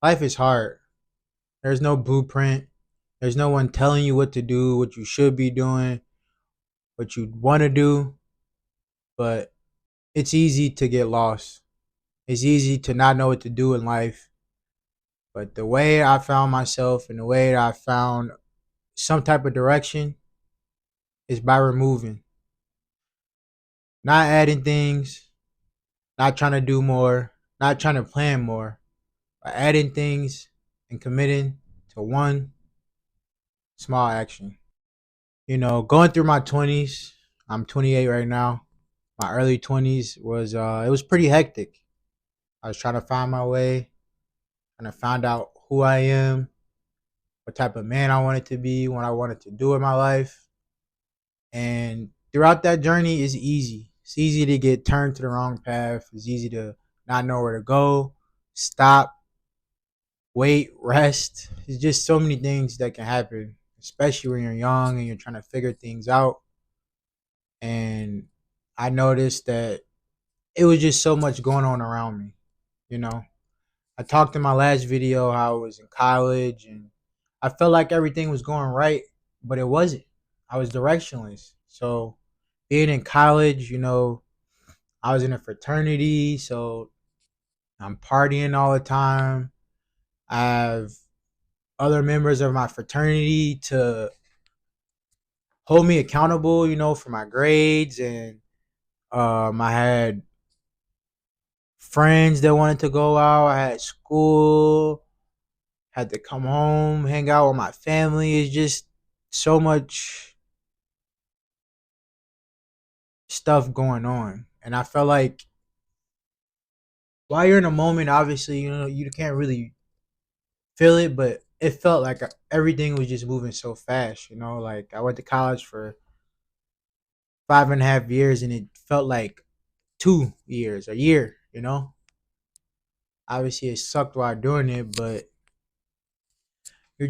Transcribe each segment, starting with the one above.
Life is hard. There's no blueprint. There's no one telling you what to do, what you should be doing, what you want to do. But it's easy to get lost. It's easy to not know what to do in life. But the way I found myself and the way that I found some type of direction is by removing, not adding things, not trying to do more, not trying to plan more, by adding things and committing to one small action. Going through my 20s, I'm 28 right now. My early 20s was it was pretty hectic. I was trying to find my way, trying to find out who I am, what type of man I wanted to be, what I wanted to do in my life. And throughout that journey is easy. It's easy to get turned to the wrong path. It's easy to not know where to go, stop, wait, rest. It's just so many things that can happen, especially when you're young and you're trying to figure things out. And I noticed that it was just so much going on around me. You know, I talked in my last video how I was in college and I felt like everything was going right, but it wasn't. I was directionless. So being in college, I was in a fraternity, so I'm partying all the time. I have other members of my fraternity to hold me accountable, for my grades, and I had friends that wanted to go out. I had school, had to come home, hang out with my family. It's just so much stuff going on. And I felt like while you're in a moment, obviously, you can't really feel it, but it felt like everything was just moving so fast. Like I went to college for 5.5 years and it felt like 2 years, a year, Obviously, it sucked while doing it, but I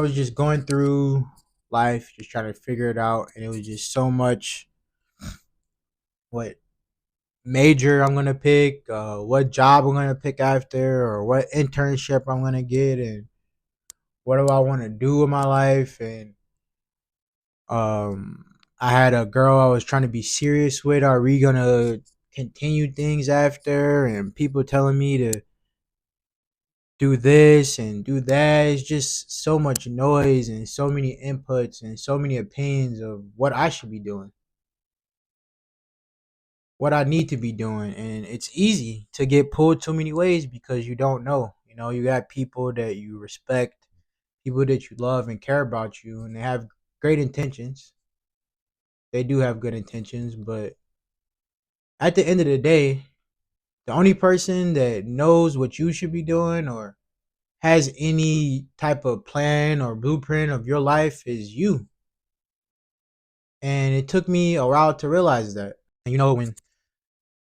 was just going through life, just trying to figure it out. And it was just so much what major I'm gonna pick, what job I'm gonna pick after, or what internship I'm gonna get, and what do I want to do with my life. And I had a girl I was trying to be serious with. Are we gonna continue things after? And people telling me to do this and do that. It's just so much noise and so many inputs and so many opinions of what I should be doing, what I need to be doing. And it's easy to get pulled too many ways because you don't know. You got people that you respect, people that you love and care about you, and they have great intentions. They do have good intentions, but at the end of the day, the only person that knows what you should be doing or has any type of plan or blueprint of your life is you. And it took me a while to realize that. And when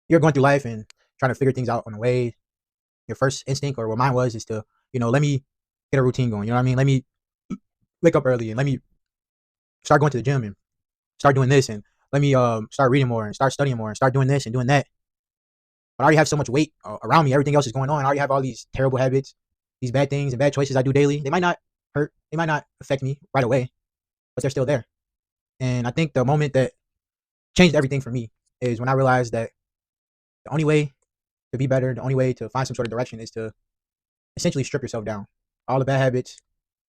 you're going through life and trying to figure things out on the way, your first instinct, or what mine was, is to, let me get a routine going. You know what I mean? Let me wake up early and let me start going to the gym and start doing this, and let me start reading more and start studying more and start doing this and doing that. But I already have so much weight around me. Everything else is going on. I already have all these terrible habits, these bad things and bad choices I do daily. They might not hurt. They might not affect me right away, but they're still there. And I think the moment that changed everything for me is when I realized that the only way to be better, the only way to find some sort of direction is to essentially strip yourself down. All the bad habits,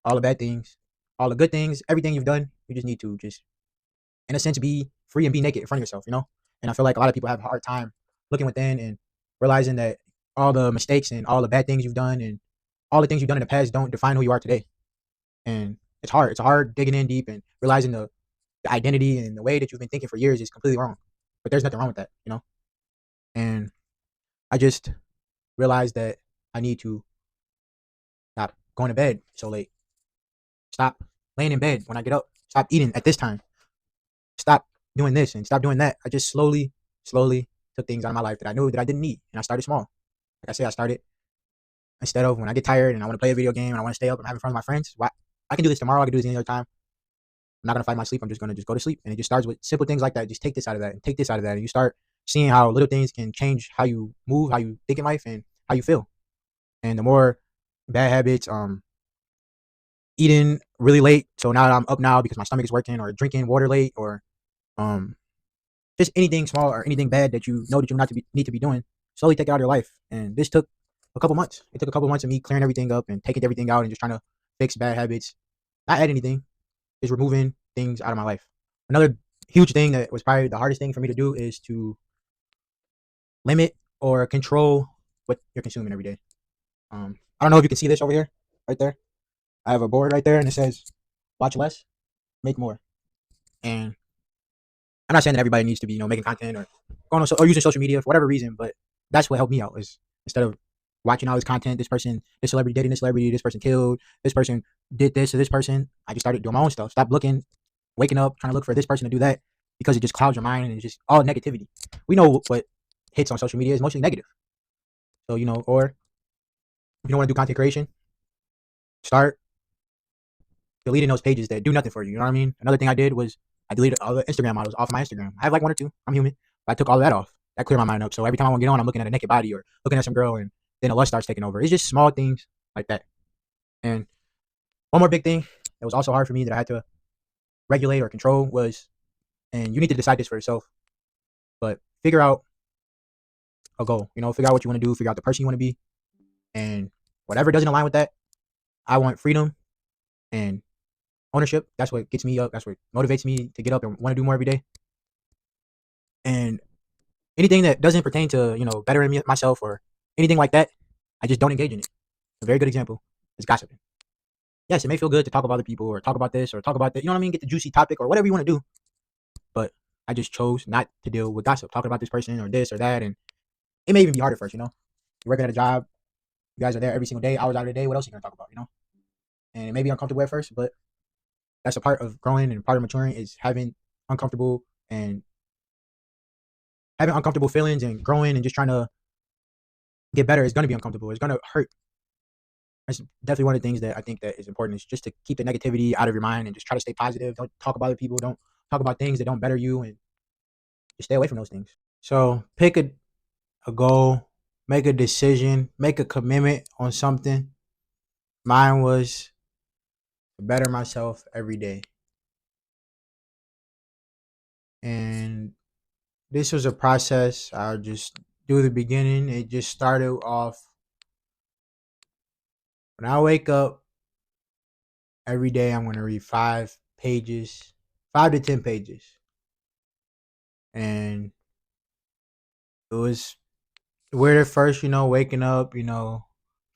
all the bad things, all the good things, everything you've done, you just need to just, in a sense, be free and be naked in front of yourself. And I feel like a lot of people have a hard time looking within and realizing that all the mistakes and all the bad things you've done and all the things you've done in the past don't define who you are today. And it's hard. It's hard digging in deep and realizing the identity and the way that you've been thinking for years is completely wrong. But there's nothing wrong with that. And I just realized that I need to stop going to bed so late. Stop laying in bed when I get up. Stop eating at this time. Stop doing this and stop doing that. I just slowly took things out of my life that I knew that I didn't need. And I started small. Like I said, I started instead of when I get tired and I want to play a video game and I want to stay up and I'm having fun with my friends. Why I can do this tomorrow, I can do this any other time. I'm not gonna fight my sleep. I'm just gonna just go to sleep. And it just starts with simple things like that. Just take this out of that and take this out of that. And you start seeing how little things can change how you move, how you think in life, and how you feel. And the more bad habits, eating really late. So now I'm up now because my stomach is working, or drinking water late, or um, just anything small or anything bad that you know that you not to be need to be doing. Slowly take it out of your life. And this took a couple months. It took a couple months of me clearing everything up and taking everything out and just trying to fix bad habits. Not add anything, is removing things out of my life. Another huge thing that was probably the hardest thing for me to do is to limit or control what you're consuming every day. I don't know if you can see this over here, right there. I have a board right there, and it says, "Watch less, make more." And I'm not saying that everybody needs to be, making content or going on or using social media for whatever reason, but that's what helped me out. Is instead of watching all this content, this person, this celebrity dating this celebrity, this person killed, this person did this to this person, I just started doing my own stuff. Stop looking, waking up, trying to look for this person to do that, because it just clouds your mind and it's just all negativity. We know what hits on social media is mostly negative. So, or if you don't want to do content creation, start deleting those pages that do nothing for you. You know what I mean? Another thing I did was I deleted all the Instagram models off my Instagram. I have like one or two. I'm human. But I took all of that off. That cleared my mind up. So every time I want to get on, I'm looking at a naked body or looking at some girl, and then the lust starts taking over. It's just small things like that. And one more big thing that was also hard for me that I had to regulate or control was, and you need to decide this for yourself, but figure out a goal. Figure out what you want to do, figure out the person you want to be, and whatever doesn't align with that, I want freedom and ownership. That's what gets me up. That's what motivates me to get up and want to do more every day. And anything that doesn't pertain to, bettering myself or anything like that, I just don't engage in it. A very good example is gossiping. Yes, it may feel good to talk about other people or talk about this or talk about that. You know what I mean? Get the juicy topic or whatever you want to do. But I just chose not to deal with gossip, talking about this person or this or that. And it may even be hard at first, You're working at a job. You guys are there every single day, hours out of the day. What else are you going to talk about, And it may be uncomfortable at first, but that's a part of growing and part of maturing is uncomfortable and having uncomfortable feelings and growing and just trying to get better is going to be uncomfortable. It's going to hurt. That's definitely one of the things that I think that is important, is just to keep the negativity out of your mind and just try to stay positive. Don't talk about other people. Don't talk about things that don't better you, and just stay away from those things. So pick a goal, make a decision, make a commitment on something. Mine was to better myself every day. And this was a process. I'll just do the beginning. It just started off when I wake up every day. I'm going to read 5 pages, 5 to 10 pages. And it was weird at first, waking up,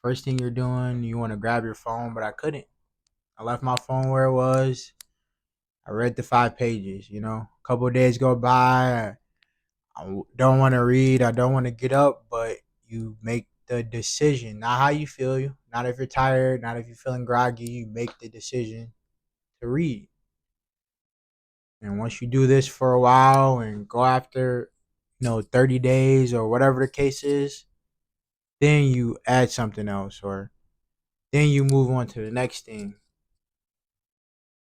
first thing you're doing, you want to grab your phone, but I couldn't. I left my phone where it was. I read the 5 pages, A couple of days go by. I don't want to read. I don't want to get up, but you make the decision. Not how you feel. Not if you're tired. Not if you're feeling groggy. You make the decision to read. And once you do this for a while and go after, 30 days or whatever the case is, then you add something else, or then you move on to the next thing.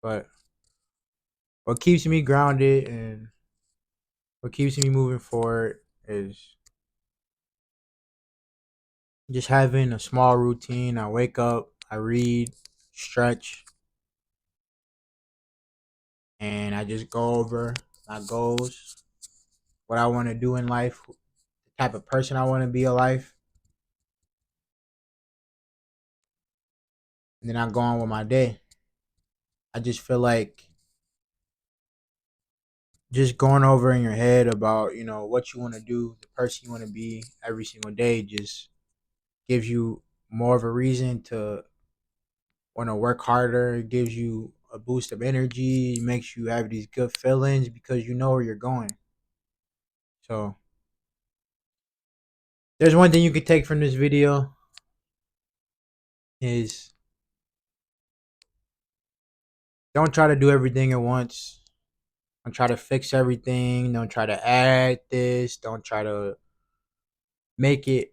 But what keeps me grounded and what keeps me moving forward is just having a small routine. I wake up, I read, stretch, and I just go over my goals, what I want to do in life, the type of person I want to be in life, and then I go on with my day. I just feel like just going over in your head about, what you want to do, the person you want to be every single day just gives you more of a reason to want to work harder. It gives you a boost of energy. It makes you have these good feelings because you know where you're going. So there's one thing you could take from this video is don't try to do everything at once. Don't try to fix everything. Don't try to add this. Don't try to make it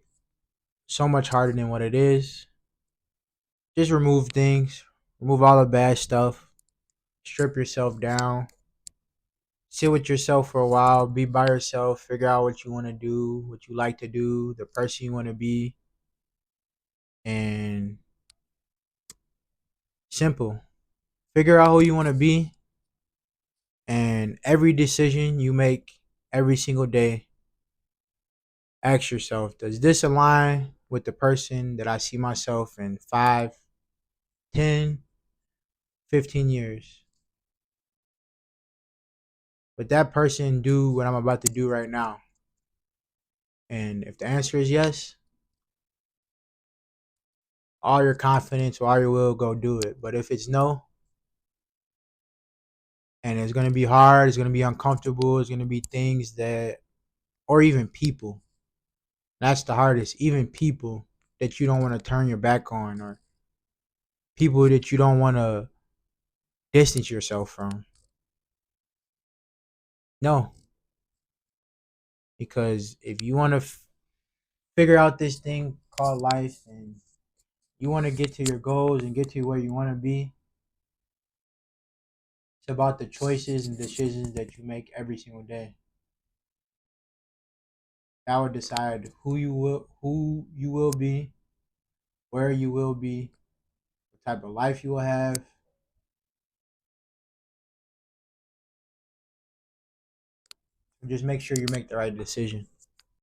so much harder than what it is. Just remove things. Remove all the bad stuff. Strip yourself down. Sit with yourself for a while. Be by yourself. Figure out what you want to do, what you like to do, the person you want to be. And Simple. Figure out who you want to be, and every decision you make every single day, ask yourself, does this align with the person that I see myself in 5, 10, 15 years? Would that person do what I'm about to do right now? And if the answer is yes, all your confidence, all your will, go do it. But if it's no, and it's gonna be hard, it's gonna be uncomfortable, it's gonna be things that, or even people. That's the hardest. Even people that you don't want to turn your back on, or people that you don't want to distance yourself from. No, because if you want to figure out this thing called life, and you want to get to your goals and get to where you want to be, it's about the choices and decisions that you make every single day. That will decide who you will be, where you will be, what type of life you will have. Just make sure you make the right decision.